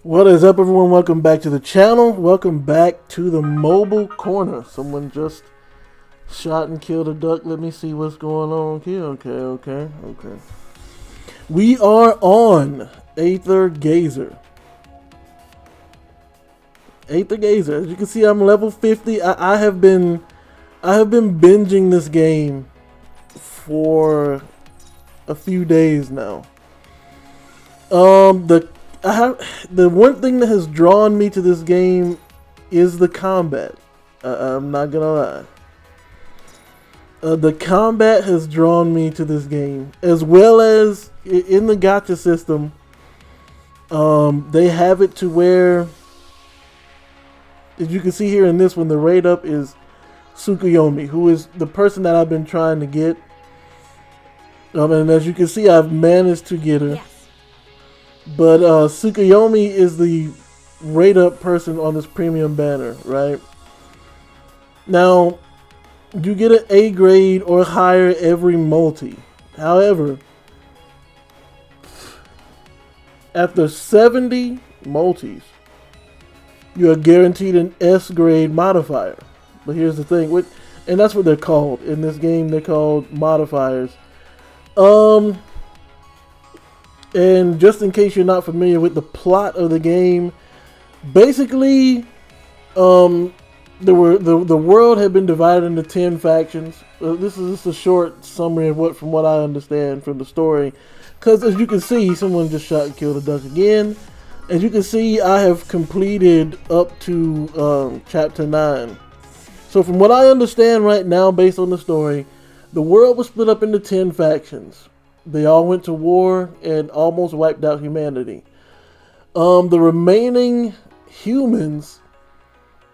What is up, everyone? Welcome back to the channel. Welcome back to the mobile corner. Someone just shot and killed a duck. Let me see what's going on here. Okay. We are on Aether Gazer. Aether Gazer. As you can see, I'm level 50. I have been binging this game for a few days now. The one thing that has drawn me to this game is the combat. I'm not gonna lie. The combat has drawn me to this game, as well as in the gacha system. They have it to where, as you can see here in this one, the raid up is Tsukuyomi, who is the person that I've been trying to get. And as you can see, I've managed to get her. Yes. But Tsukuyomi is the rate up person on this premium banner, right? Now, you get an A grade or higher every multi. However, after 70 multis, you are guaranteed an S grade modifier. But here's the thing, and that's what they're called in this game. They're called modifiers. And just in case you're not familiar with the plot of the game, basically, the world had been divided into 10 factions. This is just a short summary of from what I understand from the story. Because as you can see, someone just shot and killed a duck again. As you can see, I have completed up to chapter 9. So from what I understand right now, based on the story, the world was split up into 10 factions. They all went to war and almost wiped out humanity. The remaining humans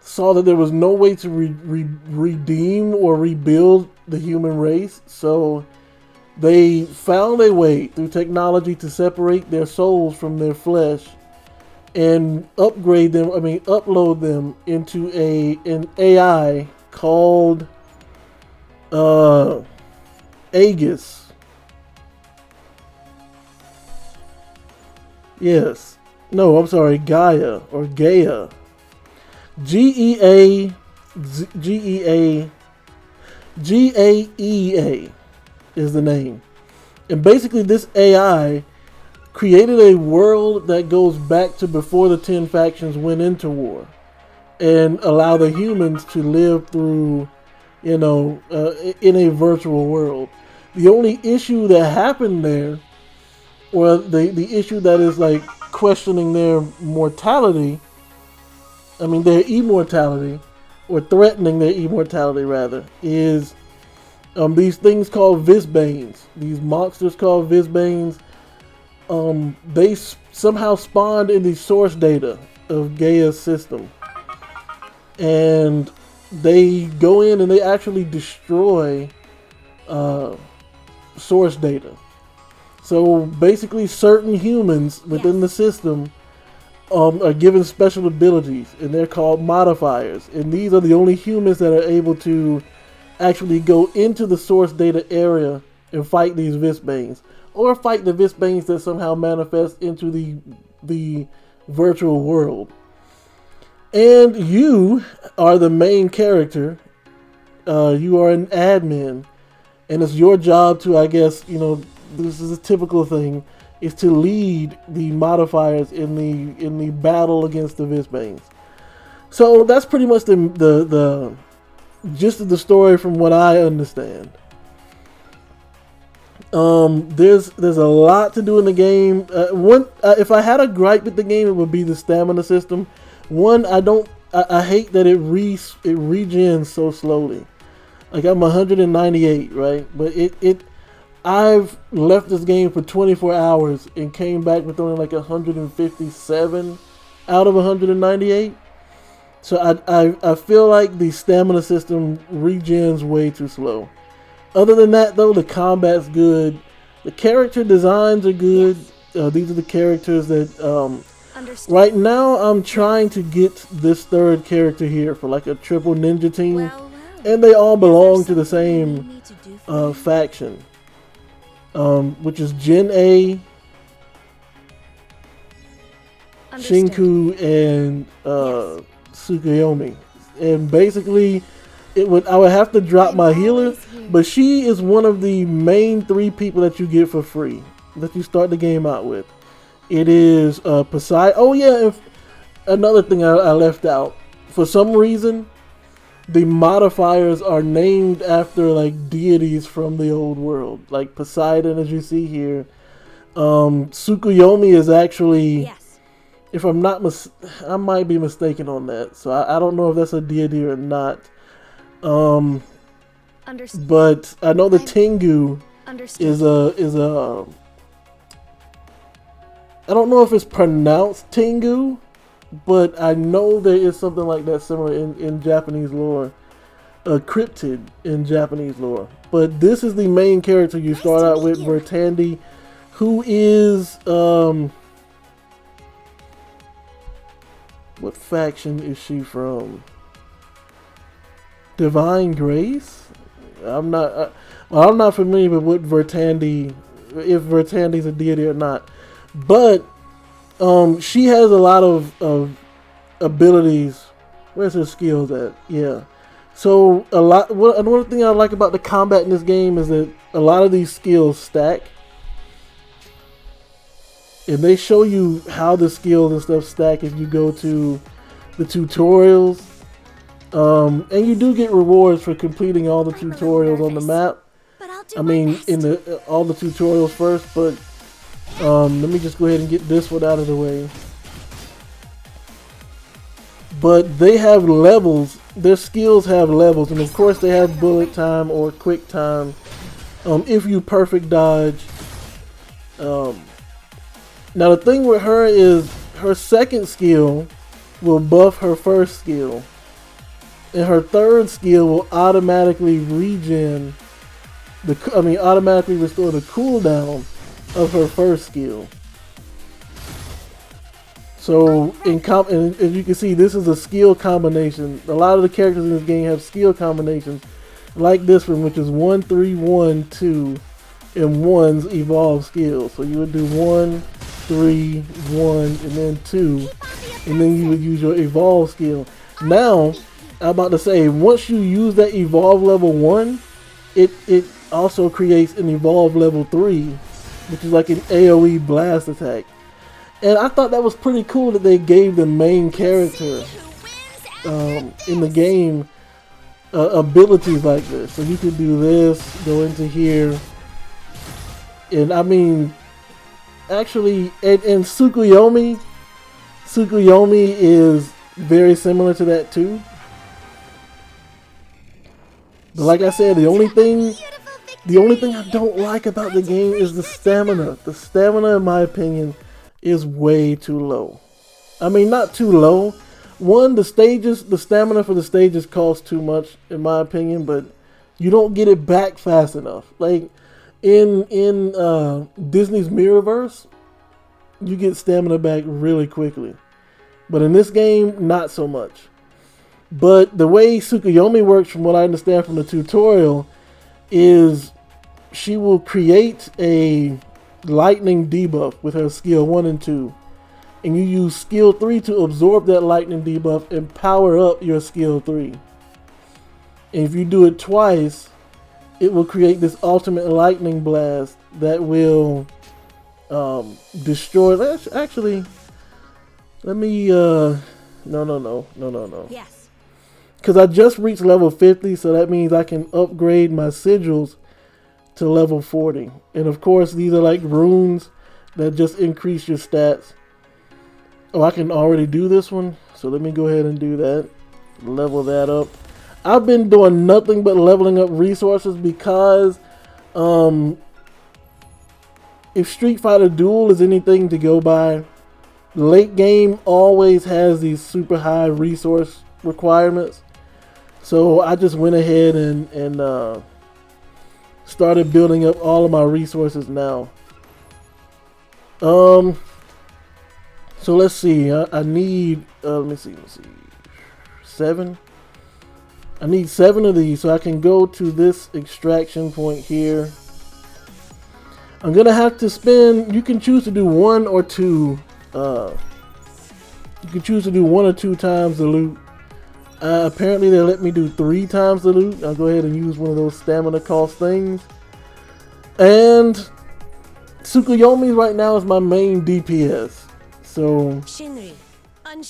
saw that there was no way to redeem or rebuild the human race, so they found a way through technology to separate their souls from their flesh and upload them into an AI called Aegis. Yes. No, I'm sorry. Gaia or Gaia. Gaea is the name. And basically this AI created a world that goes back to before the 10 factions went into war and allow the humans to live through, in a virtual world. The only issue that happened there, or the issue that is like questioning their mortality, their immortality, or threatening their immortality rather, is these things called Visbanes. These monsters called Visbanes, they somehow spawned in the source data of Gaia's system. And they go in and they actually destroy source data. So basically certain humans within the system are given special abilities, and they're called modifiers. And these are the only humans that are able to actually go into the source data area and fight these Visbanes, or fight the Visbanes that somehow manifest into the virtual world. And you are the main character. You are an admin, and it's your job to, I guess, this is a typical thing, is to lead the modifiers in the battle against the Visbanes. So that's pretty much the gist of the story from what I understand. There's a lot to do in the game. If I had a gripe with the game, it would be the stamina system. I hate that it regens so slowly. Like I'm 198, right? But I've left this game for 24 hours and came back with only like 157 out of 198. So I feel like the stamina system regens way too slow. Other than that, though, the combat's good. The character designs are good. These are the characters that... right now, I'm trying to get this third character here for like a triple ninja team. And they all belong to the same faction. Which is Gen A, Shinku, and Tsukuyomi. And basically, I would have to drop my healer, but she is one of the main 3 people that you get for free, that you start the game out with. It is Poseidon. Oh yeah, another thing I left out. For some reason, the modifiers are named after like deities from the old world, like Poseidon, as you see here. Tsukuyomi is actually, Yes. if I'm not I might be mistaken on that, so I don't know if that's a deity or not. But I know the Tengu is a I don't know if it's pronounced Tengu, but I know there is something like that similar in Japanese lore. A cryptid in Japanese lore. But this is the main character you start out with, Vertandi, who is what faction is she from? Divine Grace? I'm not familiar with what Vertandi, if Vertandi's a deity or not. But she has a lot of abilities. Where's her skills at? Yeah. So another thing I like about the combat in this game is that a lot of these skills stack. And they show you how the skills and stuff stack if you go to the tutorials. And you do get rewards for completing all the tutorials on the map. I mean, in all the tutorials first, but let me just go ahead and get this one out of the way. But they have levels. Their skills have levels, and of course they have bullet time or quick time. If you perfect dodge. Now the thing with her is her second skill will buff her first skill, and her third skill will automatically automatically restore the cooldown of her first skill. So and as you can see, this is a skill combination. A lot of the characters in this game have skill combinations like this one, which is 1, 3, 1, 2, and 1's evolve skill. So you would do 1, 3, 1, and then 2, and then you would use your evolve skill. Now, I'm about to say, once you use that evolve level 1, it also creates an evolve level 3, which is like an AoE blast attack. And I thought that was pretty cool that they gave the main character in the game abilities like this. So you could do this, go into here, and I mean, actually, and Tsukuyomi is very similar to that too. But like I said, the only thing I don't like about the game is the stamina. The stamina, in my opinion, is way too low. I mean, not too low. One, the stamina for the stages costs too much, in my opinion, but you don't get it back fast enough. Like in Disney's Mirrorverse, you get stamina back really quickly. But in this game, not so much. But the way Tsukuyomi works, from what I understand from the tutorial, is she will create a lightning debuff with her skill 1 and 2, and you use skill 3 to absorb that lightning debuff and power up your skill 3. And if you do it twice, it will create this ultimate lightning blast that will destroy. Actually, let me no. Yes. Because I just reached level 50, so that means I can upgrade my sigils to level 40. And of course, these are like runes that just increase your stats. Oh, I can already do this one, so let me go ahead and do that. Level that up. I've been doing nothing but leveling up resources because if Street Fighter Duel is anything to go by, late game always has these super high resource requirements. So I just went ahead and started building up all of my resources now. So let's see. I need let me see. 7. I need 7 of these so I can go to this extraction point here. I'm gonna have to spend. You can choose to do 1 or 2. You can choose to do 1 or 2 times the loot. Apparently they let me do 3 times the loot. I'll go ahead and use one of those stamina cost things. And Tsukuyomi right now is my main DPS. So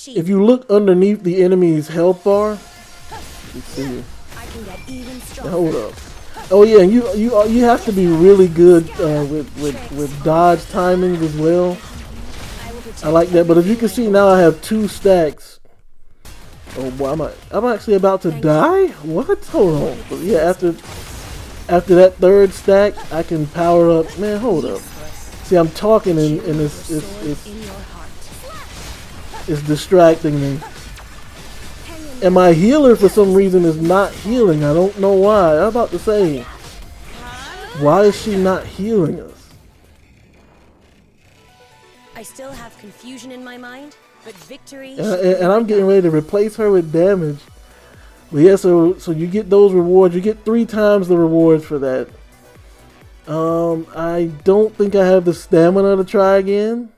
if you look underneath the enemy's health bar, let's see. Now, hold up. Oh yeah, and you have to be really good with dodge timings as well. I like that, but as you can see now, I have 2 stacks. Oh boy, I'm actually about to die. What? Hold on. But yeah, after that 3rd stack, I can power up. Man, hold up. See, I'm talking and it's distracting me. And my healer for some reason is not healing. I don't know why. I'm about to say, why is she not healing us? I still have confusion in my mind, but victory. And I'm getting ready to replace her with damage. But yeah, so you get those rewards. You get 3 times the rewards for that. I don't think I have the stamina to try again.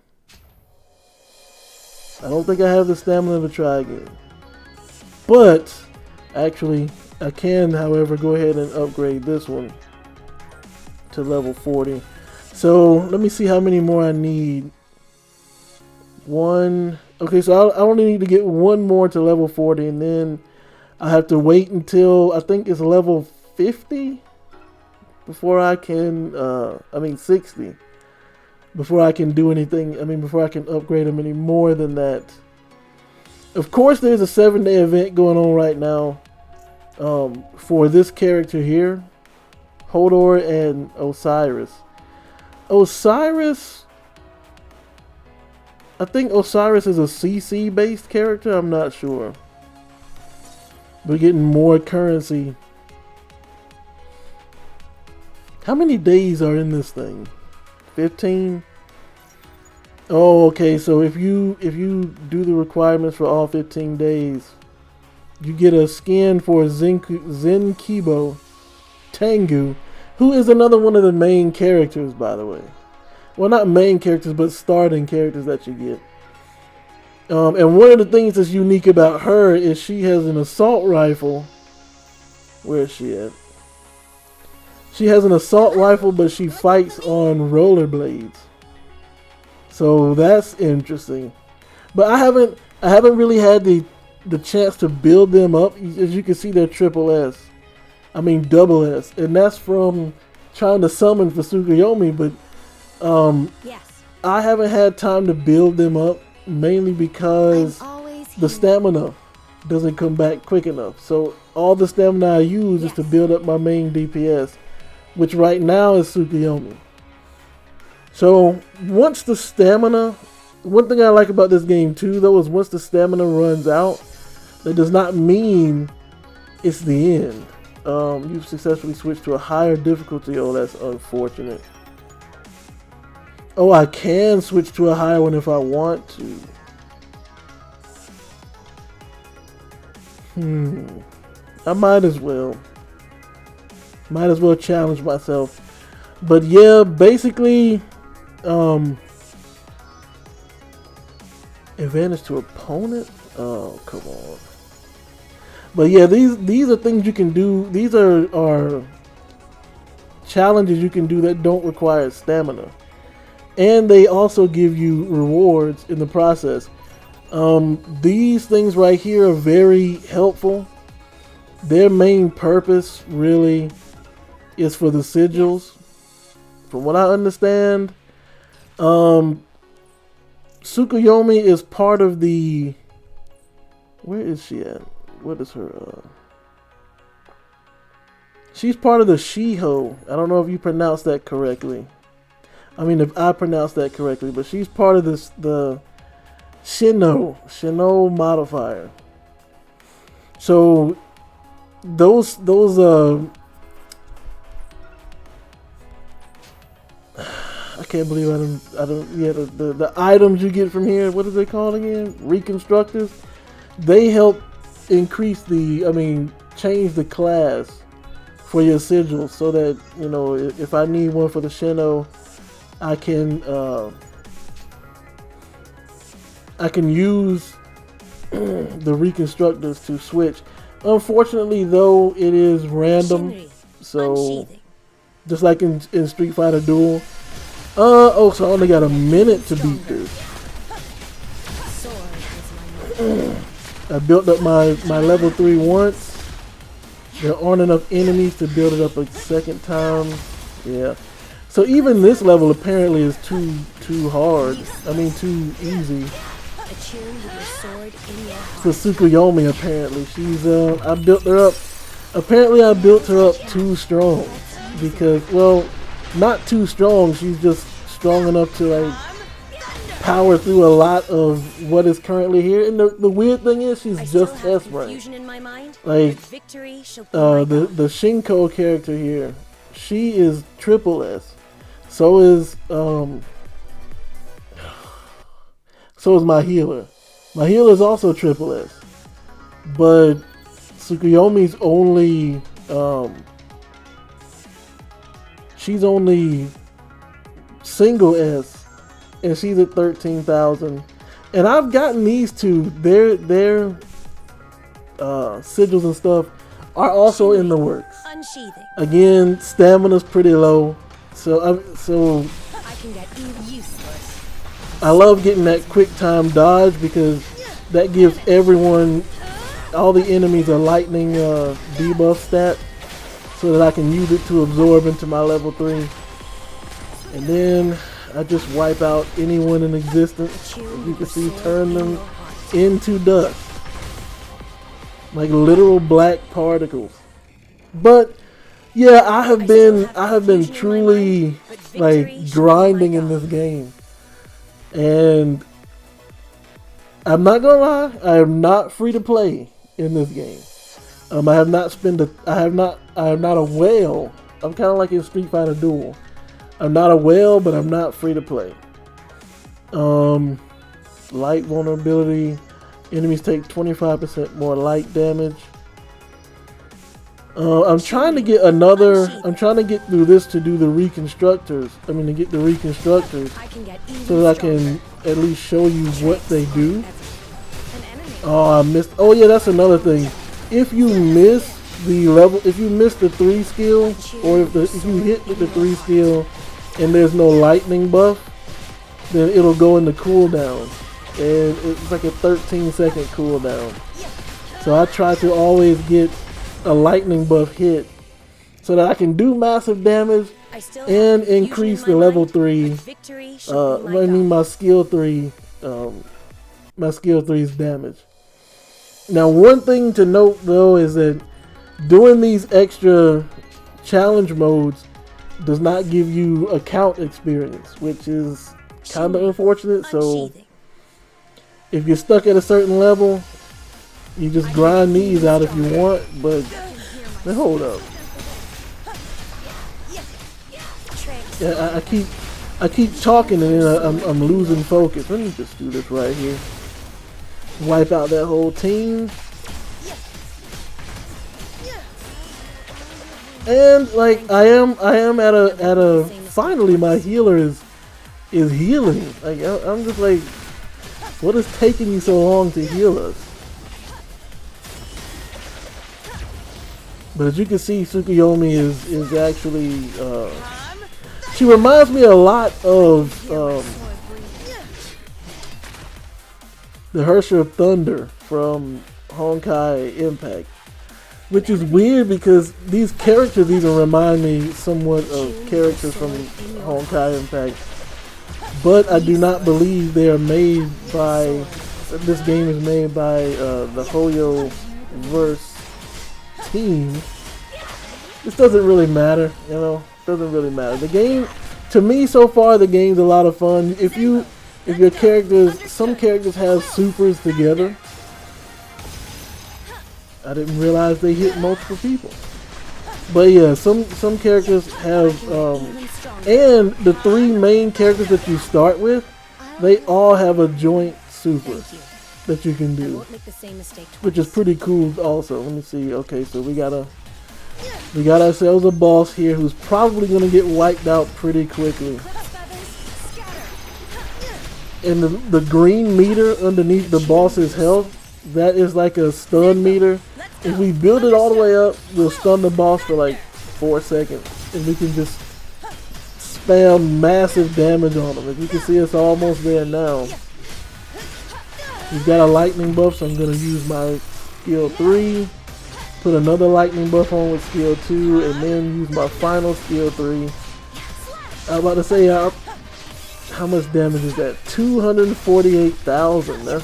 But actually, I can, however, go ahead and upgrade this one to level 40. So let me see how many more I need. 1. Okay, so I only need to get 1 more to level 40, and then I have to wait until I think it's level 50 before I can. 60 before I can do anything. Before I can upgrade them any more than that. Of course, there's a 7-day event going on right now for this character here, Hodor and Osiris. I think Osiris is a CC based character. I'm not sure. We're getting more currency. How many days are in this thing? 15? Oh, okay. So if you do the requirements for all 15 days, you get a skin for Zenkibo Tengu, who is another one of the main characters, by the way. Well, not main characters, but starting characters that you get. And one of the things that's unique about her is she has an assault rifle. Where is she at? She has an assault rifle, but she fights on rollerblades. So that's interesting. But I haven't really had the chance to build them up. As you can see, they're double S. And that's from trying to summon for Tsukuyomi, but Yes. I haven't had time to build them up, mainly because the stamina doesn't come back quick enough. So all the stamina I use is to build up my main DPS, which right now is Tsukuyomi. So once the stamina, one thing I like about this game too though is once the stamina runs out, that does not mean it's the end. You've successfully switched to a higher difficulty. Oh, that's unfortunate. Oh, I can switch to a higher one if I want to. I might as well. Might as well challenge myself. But yeah, basically, advantage to opponent? Oh, come on. But yeah, these are things you can do. These are challenges you can do that don't require stamina. And they also give you rewards in the process. These things right here are very helpful. Their main purpose really is for the sigils. From what I understand, Tsukuyomi is part of the... Where is she at? What is her... She's part of the Shiho. I don't know if you pronounced that correctly. I mean, if I pronounced that correctly, but she's part of the Shino modifier. So those I can't believe I don't yeah, the items you get from here, what are they called again? Reconstructors. They help increase change the class for your sigils so that, you know, if I need one for the Shino, I can use the reconstructors to switch. Unfortunately, though, it is random, so just like in Street Fighter Duel. So I only got a minute to beat this. I built up my level 3 once. There aren't enough enemies to build it up a second time. Yeah. So even this level apparently is too hard. I mean, too easy. For Tsukuyomi, apparently. She's I built her up. Apparently I built her up too strong. Because, well, not too strong, she's just strong enough to like power through a lot of what is currently here. And the weird thing is she's just S rank. Like the Shinko character here, she is triple S. So is my healer. My healer is also triple S. But Tsukuyomi's only she's only single S, and she's at 13,000. And I've gotten these two. Their sigils and stuff are also in the works. Again, stamina's pretty low, so I love getting that quick time dodge because that gives everyone, all the enemies, a lightning debuff stat, so that I can use it to absorb into my level 3. And then I just wipe out anyone in existence. As you can see, turn them into dust. Like literal black particles. But yeah, I have been truly like grinding in this game. And I'm not gonna lie, I am not free to play in this game. I have not a whale. I'm kind of like in Street Fighter Duel. I'm not a whale, but I'm not free to play. Light vulnerability. Enemies take 25% more light damage. I'm trying to get through this to do the reconstructors. To get the reconstructors so that I can at least show you what they do. Oh, I missed. Oh yeah, that's another thing. If you miss the level, if you miss the 3 skill, or if you hit with the 3 skill and there's no lightning buff, then it'll go into cooldown, and it's like a 13-second cooldown. So I try to always get a lightning buff hit so that I can do massive damage and increase the level 3. My skill 3, my skill 3's damage. Now, one thing to note though is that doing these extra challenge modes does not give you account experience, which is kind of unfortunate. So if you're stuck at a certain level, you just grind these out if you want. But now hold up. Yeah, I keep talking and then I'm losing focus. Let me just do this right here. Wipe out that whole team. And like I am at a finally my healer is healing. Like I'm just like, what is taking you so long to heal us? But as you can see, Tsukuyomi is actually she reminds me a lot of the Hersher of Thunder from Honkai Impact, which is weird because these characters even remind me somewhat of characters from Honkai Impact, but I do not believe they are made by, this game is made by the Hoyo Verse team. This doesn't really matter, you know, doesn't really matter. The game, to me so far the game's a lot of fun. If your characters, some characters have supers together. I didn't realize they hit multiple people. But yeah, some characters have, and the 3 main characters that you start with, they all have a joint super that you can do, which is pretty cool also. Let me see. Okay, so we got ourselves a boss here who's probably going to get wiped out pretty quickly. And the green meter underneath the boss's health, that is like a stun meter. If we build it all the way up, we'll stun the boss for like 4 seconds. And we can just spam massive damage on him. As you can see, it's almost there now. He's got a lightning buff, so I'm going to use my skill 3. Put another lightning buff on with skill 2, and then use my final skill 3. I was about to say, how much damage is that? 248,000.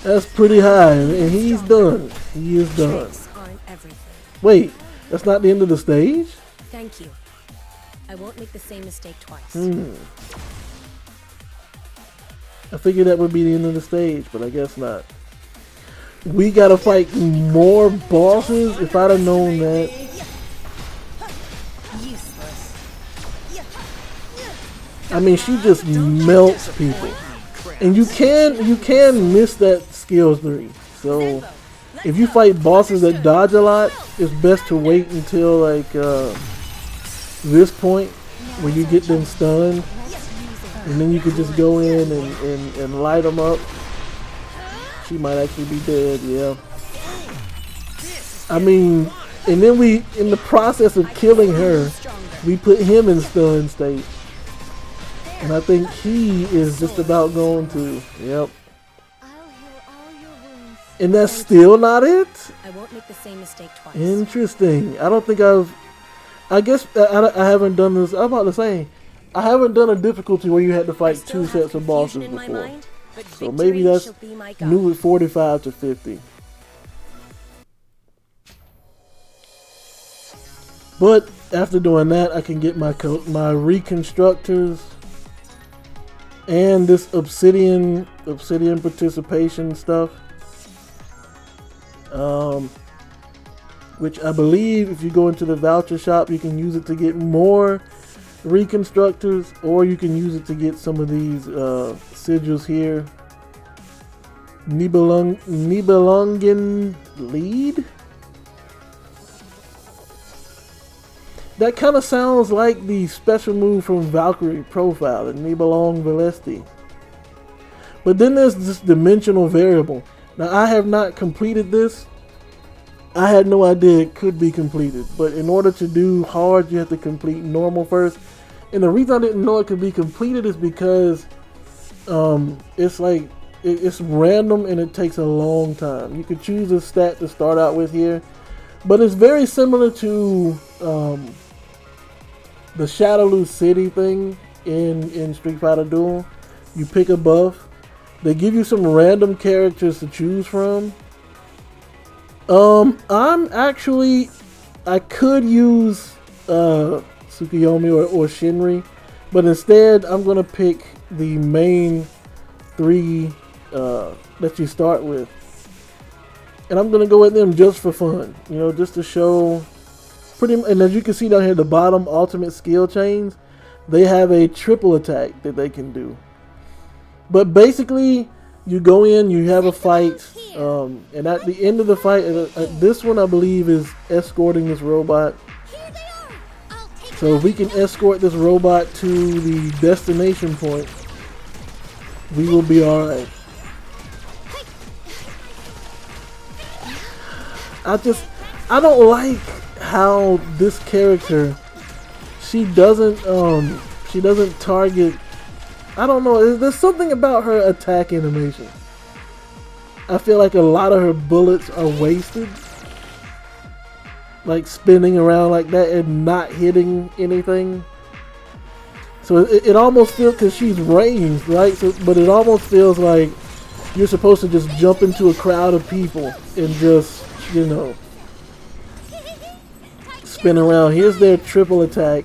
That's pretty high, and he's done. He is done. Wait, that's not the end of the stage? Thank you. I won't make the same mistake twice. I figured that would be the end of the stage, but I guess not. We gotta fight more bosses. If I'd have known that. I mean, she just melts people, and you can miss that skill 3. So if you fight bosses that dodge a lot, it's best to wait until like this point where you get them stunned, and then you can just go in and light them up. She might actually be dead, yeah. I mean, and then in the process of killing her, we put him in stun state. And I think he is just about going to, yep. And that's still not it? I won't make the same mistake twice. Interesting. I don't think I guess I haven't done this. I'm about to say, I haven't done a difficulty where you had to fight 2 sets of bosses before. So maybe that's new with 45 to 50. But after doing that, I can get my reconstructors and this obsidian participation stuff. Which I believe if you go into the voucher shop, you can use it to get more reconstructors, or you can use it to get some of these sigils here. Nibelungen lead? That kind of sounds like the special move from Valkyrie Profile, the Nibelung Velesti. But then there's this dimensional variable. Now I have not completed this. I had no idea it could be completed. But in order to do hard, you have to complete normal first. And the reason I didn't know it could be completed is because it's like it's random and it takes a long time. You could choose a stat to start out with here, but it's very similar to the Shadowloo City thing in Street Fighter Duel. You pick a buff. They give you some random characters to choose from. I could use Tsukuyomi or Shinri, but instead I'm gonna pick the main 3 that you start with, and I'm gonna go with them just for fun, you know, just to show pretty. And as you can see down here at the bottom, ultimate skill chains, they have a triple attack that they can do. But basically, you go in, you have a fight, and at the end of the fight, this one I believe is escorting this robot. So if we can escort this robot to the destination point, we will be alright. I don't like how this character, she doesn't target. I don't know, there's something about her attack animation. I feel like a lot of her bullets are wasted. Like spinning around like that and not hitting anything. So it almost feels, because she's ranged, right? So, but it almost feels like you're supposed to just jump into a crowd of people and just, you know, spin around. Here's their triple attack.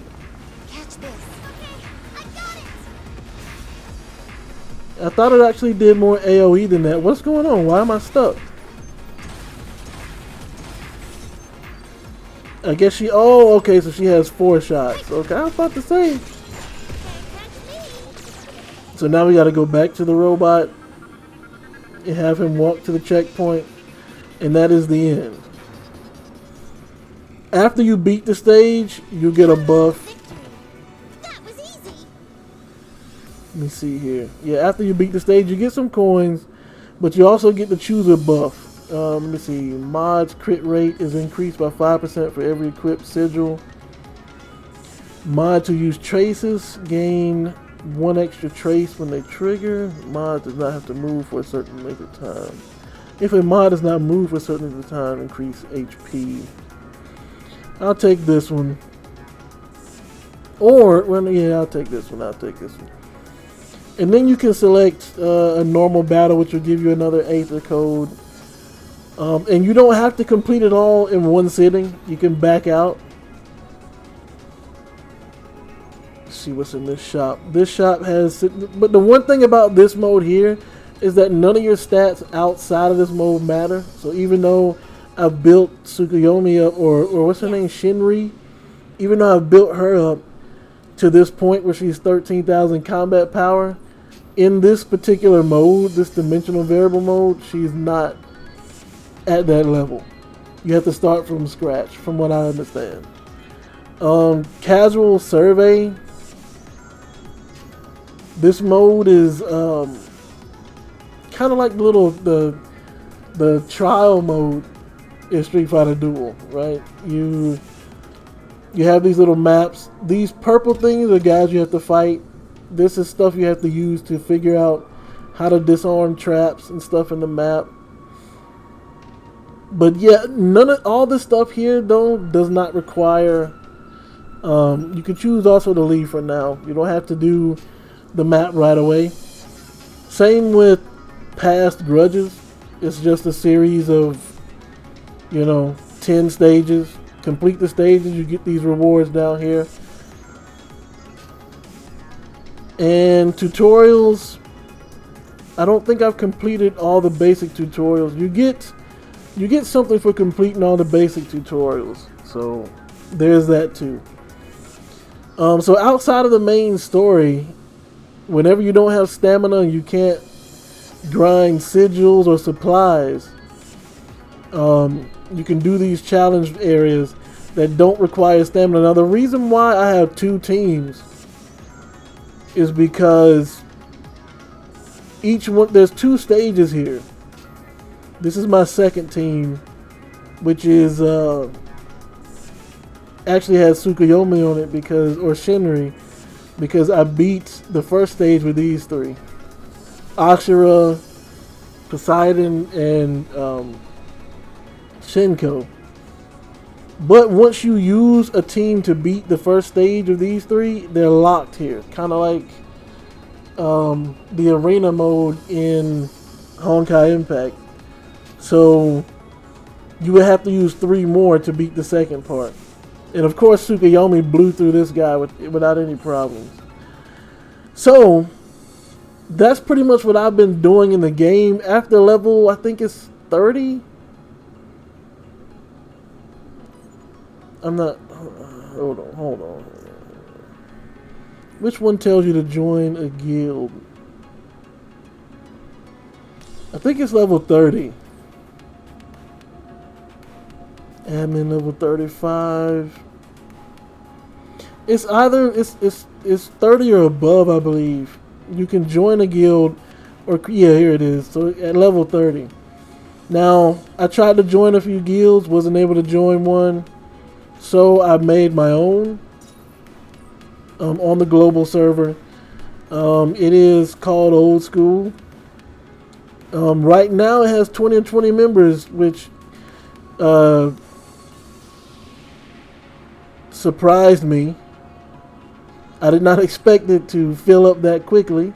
I thought it actually did more AoE than that. What's going on? Why am I stuck? I guess she... Oh, okay, so she has 4 shots. Okay, I was about to say. So now we gotta go back to the robot and have him walk to the checkpoint. And that is the end. After you beat the stage, you get a buff. That was easy. Let me see here. Yeah, after you beat the stage, you get some coins, but you also get the chooser buff. Let me see. Mod's crit rate is increased by 5% for every equipped sigil. Mods who use traces gain 1 extra trace when they trigger. Mod does not have to move for a certain length of time. If a mod does not move for a certain length of time, increase HP. I'll take this one. Or, well, yeah, I'll take this one. And then you can select a normal battle, which will give you another Aether code. And you don't have to complete it all in one sitting. You can back out. Let's see what's in this shop. This shop has... But the one thing about this mode here is that none of your stats outside of this mode matter. So even though I've built Tsukuyomi up, or what's her name, Shinri, even though I've built her up to this point where she's 13,000 combat power, in this particular mode, this dimensional variable mode, she's not at that level. You have to start from scratch, from what I understand. Casual survey. This mode is kind of like the trial mode in Street Fighter Duel, right? You have these little maps. These purple things are guys you have to fight. This is stuff you have to use to figure out how to disarm traps and stuff in the map. But yeah, all this stuff here though does not require. You can choose also to leave for now. You don't have to do the map right away. Same with past grudges. It's just a series of 10 stages. Complete the stages, you get these rewards down here. And tutorials, I don't think I've completed all the basic tutorials. You get something for completing all the basic tutorials. So there's that too. So outside of the main story, whenever you don't have stamina and you can't grind sigils or supplies, you can do these challenge areas that don't require stamina. Now the reason why I have 2 teams is because each one, there's 2 stages here. This is my second team, which is actually has Tsukuyomi on it or Shinri, because I beat the first stage with these 3. Ashura, Poseidon, and Shinko. But once you use a team to beat the first stage of these 3, they're locked here. Kind of like the arena mode in Honkai Impact. So you would have to use 3 more to beat the second part. And of course Tsukuyomi blew through this guy without any problems. So that's pretty much what I've been doing in the game. After level, I think it's 30. I'm not... Hold on. Which one tells you to join a guild? I think it's level 30. Admin level 35. It's either... It's 30 or above, I believe. You can join a guild, or... Yeah, here it is. So at level 30. Now, I tried to join a few guilds. Wasn't able to join one. So I made my own on the global server. It is called Old School. Right now it has 20 and 20 members, which surprised me. I did not expect it to fill up that quickly.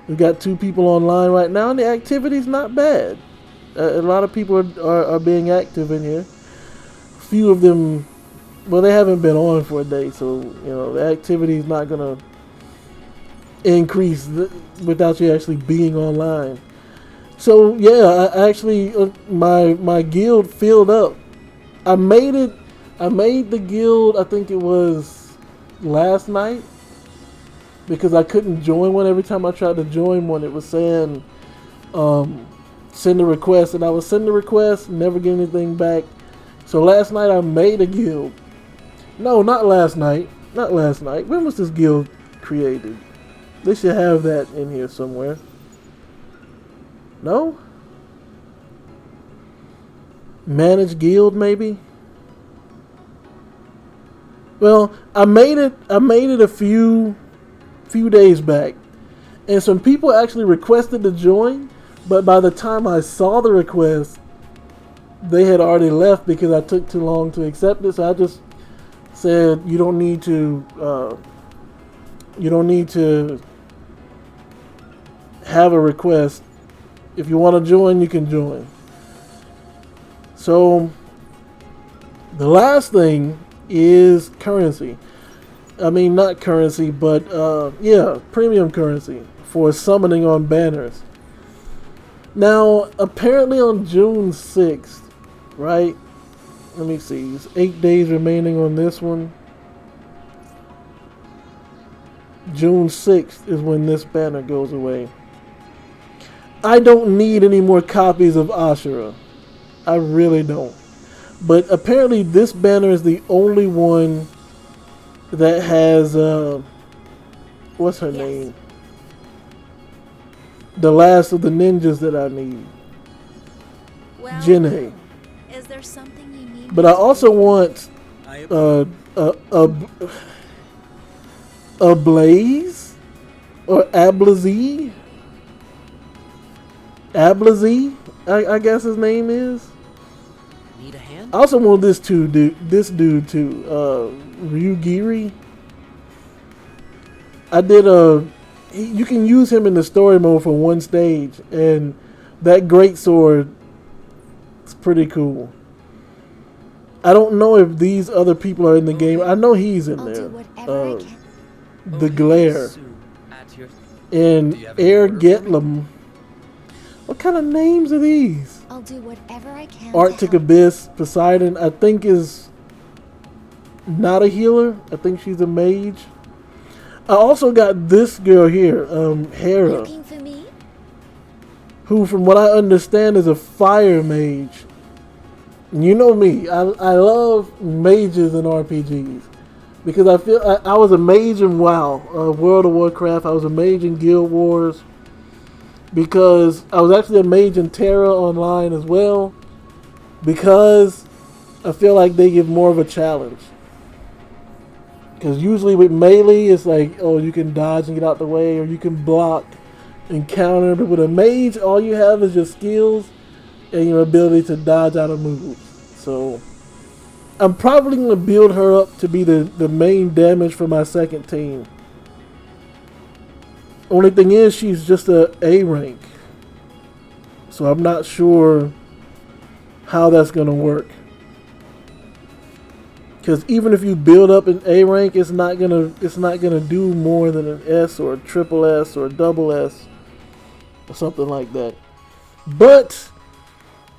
We've got 2 people online right now, and the activity's not bad. A lot of people are being active in here. Few of them... Well, they haven't been on for a day, so the activity is not gonna increase without you actually being online. So yeah, I actually my guild filled up. I made it. I made the guild. I think it was last night because I couldn't join one. Every time I tried to join one, it was saying send a request, and I would send the request, never get anything back. So last night I made a guild. No, not last night. Not last night. When was this guild created? They should have that in here somewhere. No? Manage guild maybe? Well, I made it a few days back. And some people actually requested to join, but by the time I saw the request, they had already left because I took too long to accept it. So I just said you don't need to have a request. If you want to join, you can join. So the last thing is currency. I mean, not currency, but yeah, premium currency for summoning on banners. Now, apparently on June 6th, right? Let me see. There's 8 days remaining on this one. June 6th is when this banner goes away. I don't need any more copies of Ashura. I really don't. But apparently this banner is the only one that has what's her name? The last of the ninjas that I need. Well, Jinhei. is there something you need? But I also want a Blaze or Ablaze. Ablaze, I guess his name is. Need a hand? I also want this dude too. Ryugiri. I did you can use him in the story mode for one stage, and that great sword is pretty cool. I don't know if these other people are in the game. I know he's in I'll there. do whatever I can. The Glare and Air Getlum. What kind of names are these? I'll do whatever I can. Arctic to help. Abyss, Poseidon, I think is not a healer. I think she's a mage. I also got this girl here, Hera, Looking for me? who from what I understand is a fire mage. And you know me, I love mages in RPGs. Because I feel I was a mage in WoW, World of Warcraft. I was a mage in Guild Wars. Because I was actually a mage in Terra Online as well. Because I feel like they give more of a challenge. Because usually with melee, it's like, oh, you can dodge and get out the way, or you can block and counter. But with a mage, all you have is your skills and your ability to dodge out of moves. So I'm probably going to build her up to be the main damage for my second team. Only thing is, she's just a A rank. So I'm not sure how that's going to work. Because even if you build up an A rank, it's not gonna do more than an S or a triple S or a double S or something like that. But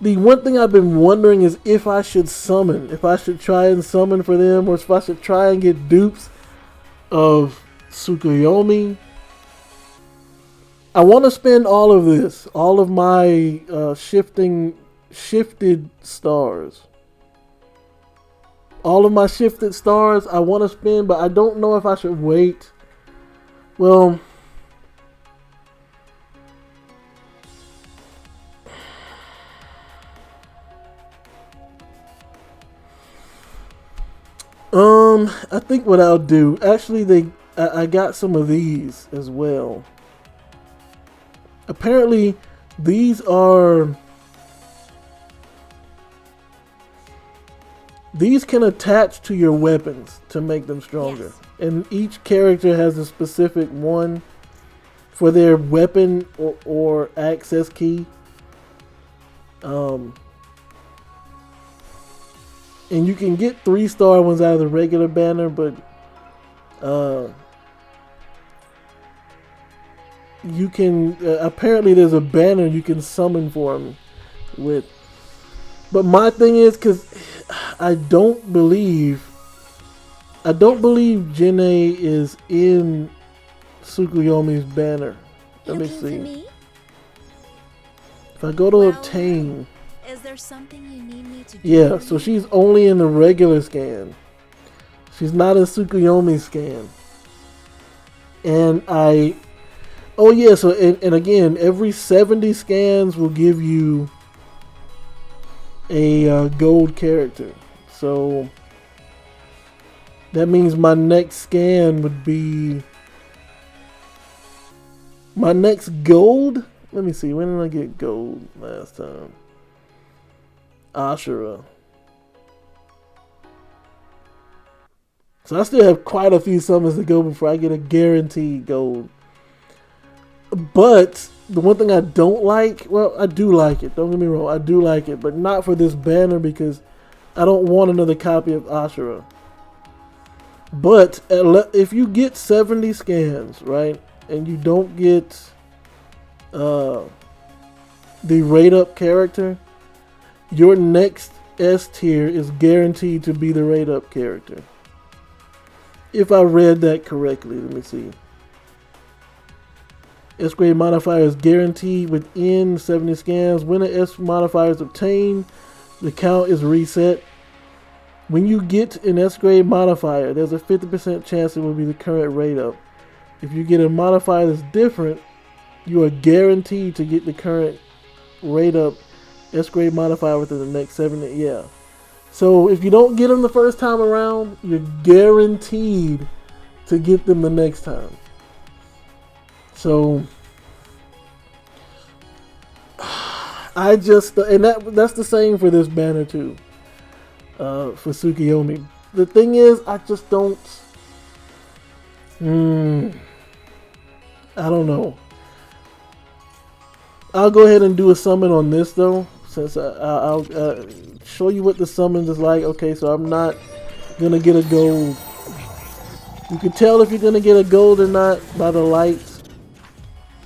the one thing I've been wondering is if I should summon, if I should try and summon for them, or if I should try and get dupes of Tsukuyomi. I want to spend all of this, all of my shifted stars. All of my shifted stars I want to spend, but I don't know if I should wait. Well, I think what I'll do, actually I got some of these as well. Apparently these can attach to your weapons to make them stronger. Yes. And each character has a specific one for their weapon or access key. And you can get 3-star ones out of the regular banner, but you can apparently there's a banner you can summon for him with. But my thing is, because I don't believe Jinne is in Tsukuyomi's banner. Let me see. If I go to obtain, is there something you need me to do? yeah, so she's only in the regular scan. She's not a Tsukuyomi scan. And oh yeah, so and again, every 70 scans will give you a gold character. So that means my next scan would be my next gold. Let me see, when did I get gold last time? Ashura. So I still have quite a few summons to go before I get a guaranteed gold. But the one thing I don't like, well, I do like it. Don't get me wrong, I do like it, but not for this banner because I don't want another copy of Ashura. But if you get 70 scans, right, and you don't get the rate up character, your next S tier is guaranteed to be the rate up character. If I read that correctly, let me see. S grade modifier is guaranteed within 70 scans. When an S modifier is obtained, the count is reset. When you get an S grade modifier, there's a 50% chance it will be the current rate up. If you get a modifier that's different, you are guaranteed to get the current rate up S grade modifier within the next 70. Yeah. So if you don't get them the first time around, you're guaranteed to get them the next time. So I just, and that's the same for this banner too, for Tsukuyomi. The thing is, I just don't, I don't know. I'll go ahead and do a summon on this though, since I'll show you what the summon is like. Okay, so I'm not gonna get a gold. You can tell if you're gonna get a gold or not by the lights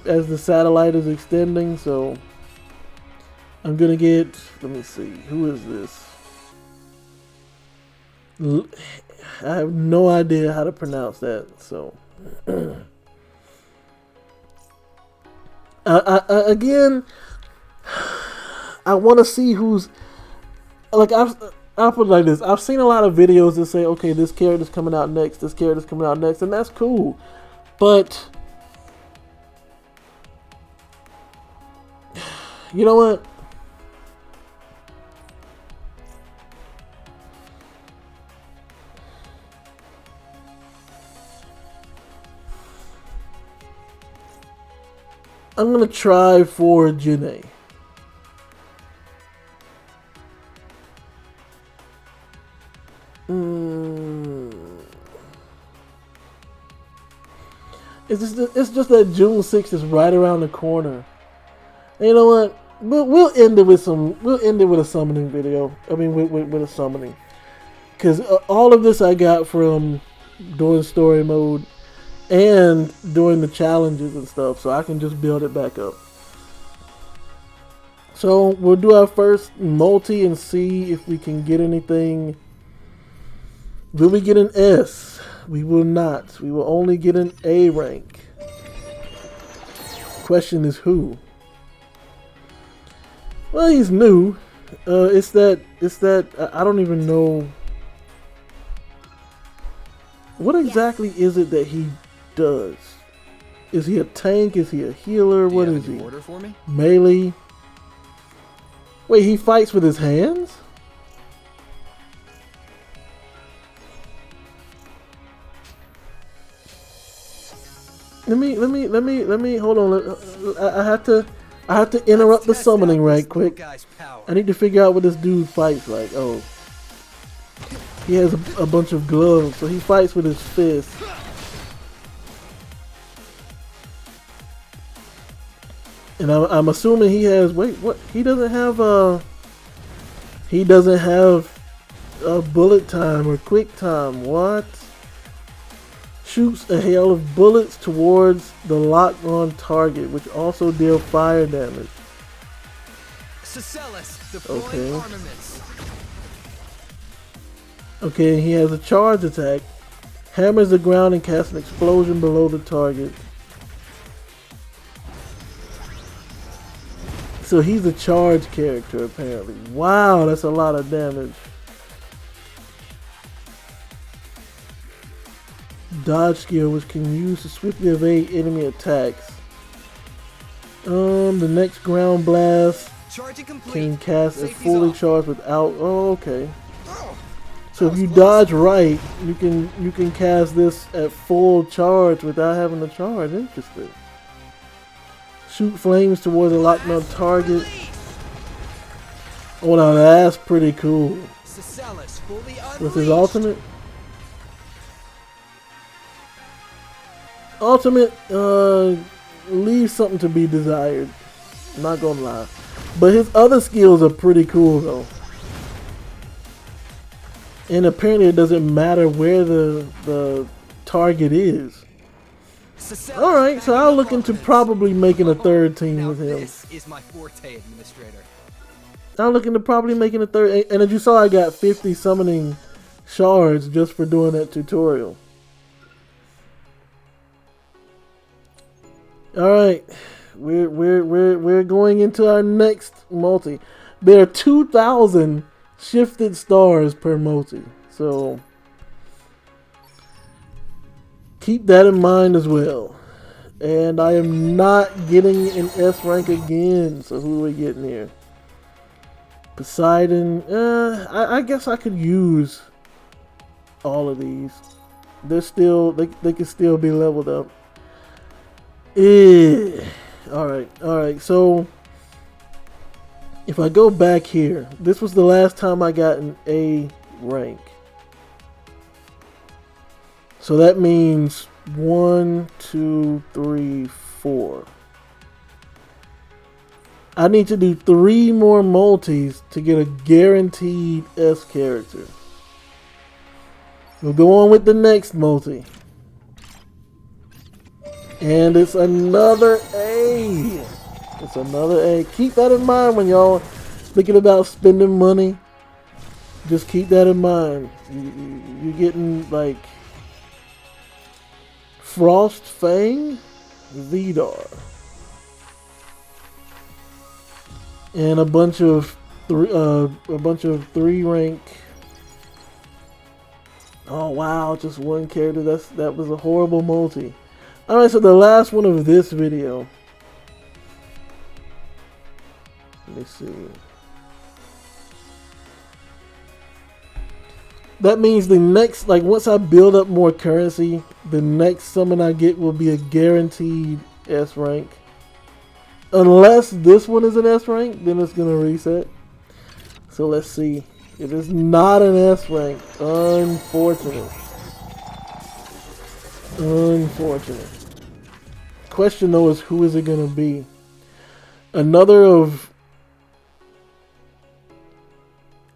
as the satellite is extending. So I'm gonna get, let me see, who is this? I have no idea how to pronounce that, so again, I want to see who's, like, I'll put it like this. I've seen a lot of videos that say, okay, this character's coming out next, this character's coming out next, and that's cool. But you know what? I'm gonna try for Jinne. It's just that June 6th is right around the corner. And you know what? We'll end it with a summoning video. I mean, with a summoning, because all of this I got from doing story mode and doing the challenges and stuff, so I can just build it back up. So we'll do our first multi and see if we can get anything. Will we get an S? We will not. We will only get an A rank. Question is who? Well, he's new. It's that I don't even know. What exactly is it that he does? Is he a tank? Is he a healer? What is he? Order for me? Melee. Wait, he fights with his hands? Let me hold on. I have to interrupt the summoning right quick. I need to figure out what this dude fights like. Oh, he has a bunch of gloves, so he fights with his fist. And I'm assuming he has. Wait, what? He doesn't have a bullet time or quick time. What? shoots a hail of bullets towards the locked-on target, which also deal fire damage. Okay. Armaments. Okay, he has a charge attack. Hammers the ground and casts an explosion below the target. So he's a charge character apparently. Wow, that's a lot of damage. Dodge skill, which can use to swiftly evade enemy attacks. The next ground blast can cast a fully charged without. Oh, okay. So if you dodge right, you can cast this at full charge without having to charge. Interesting. Shoot flames towards a locked on target. Oh, now that's pretty cool. With his ultimate. Ultimate leaves something to be desired. I'm not gonna lie. But his other skills are pretty cool though. And apparently it doesn't matter where the target is. Alright, so I'll look into probably making a third team with him. This is my forte, Administrator. I'll look into probably making a third. And as you saw, I got 50 summoning shards just for doing that tutorial. Alright, we're going into our next multi. There are 2,000 shifted stars per multi, so keep that in mind as well. And I am not getting an S rank again, so who are we getting here? Poseidon. I guess I could use all of these. They're still they can still be leveled up. Alright, so if I go back here, this was the last time I got an A rank. So that means 1, 2, 3, 4. I need to do 3 more multis to get a guaranteed S character. We'll go on with the next multi. And it's another A. It's another A. Keep that in mind when y'all thinking about spending money. Just keep that in mind. You're getting like Frost Fang, Vidar, and a bunch of 3 rank. Oh wow, just one character. That was a horrible multi. Alright, so the last one of this video. Let me see. That means the next, like once I build up more currency, the next summon I get will be a guaranteed S rank. Unless this one is an S rank, then it's going to reset. So let's see. It is not an S rank. Unfortunate. Unfortunate. Question though is, who is it going to be? Another of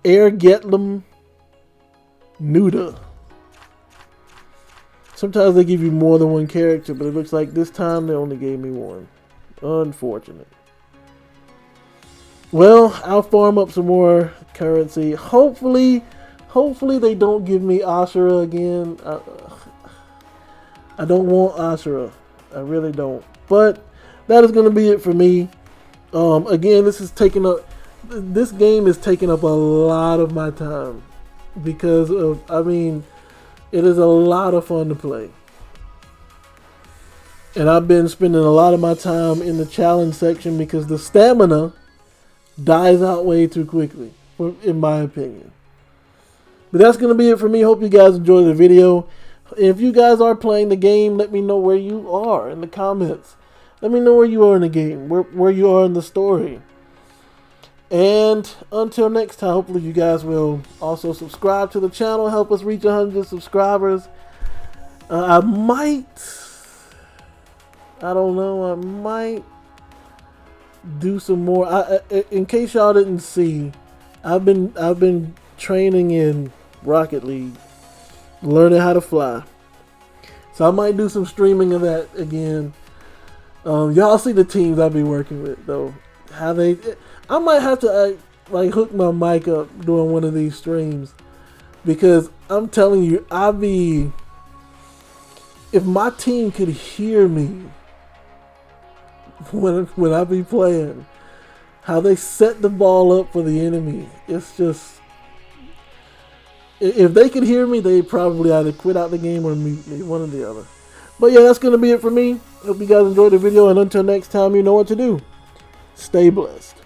Air Getlem Nuda. Sometimes they give you more than one character, but it looks like this time they only gave me one. Unfortunate. Well, I'll farm up some more currency. Hopefully they don't give me Ashura again. I don't want Ashura. I really don't. But that is going to be it for me. Again, this game is taking up a lot of my time because of, it is a lot of fun to play. And I've been spending a lot of my time in the challenge section because the stamina dies out way too quickly, in my opinion. But that's going to be it for me. Hope you guys enjoyed the video. If you guys are playing the game, let me know where you are in the comments. Let me know where you are in the game, where you are in the story. And until next time, hopefully you guys will also subscribe to the channel. Help us reach 100 subscribers. I don't know, I might do some more. In case y'all didn't see, I've been training in Rocket League, learning how to fly. So I might do some streaming of that again. Y'all see the teams I be working with though. I might have to like hook my mic up during one of these streams, because I'm telling you, if my team could hear me when I be playing, how they set the ball up for the enemy, it's just, if they could hear me, they probably either quit out the game or mute me, one or the other. But yeah, that's going to be it for me. Hope you guys enjoyed the video, and until next time, you know what to do. Stay blessed.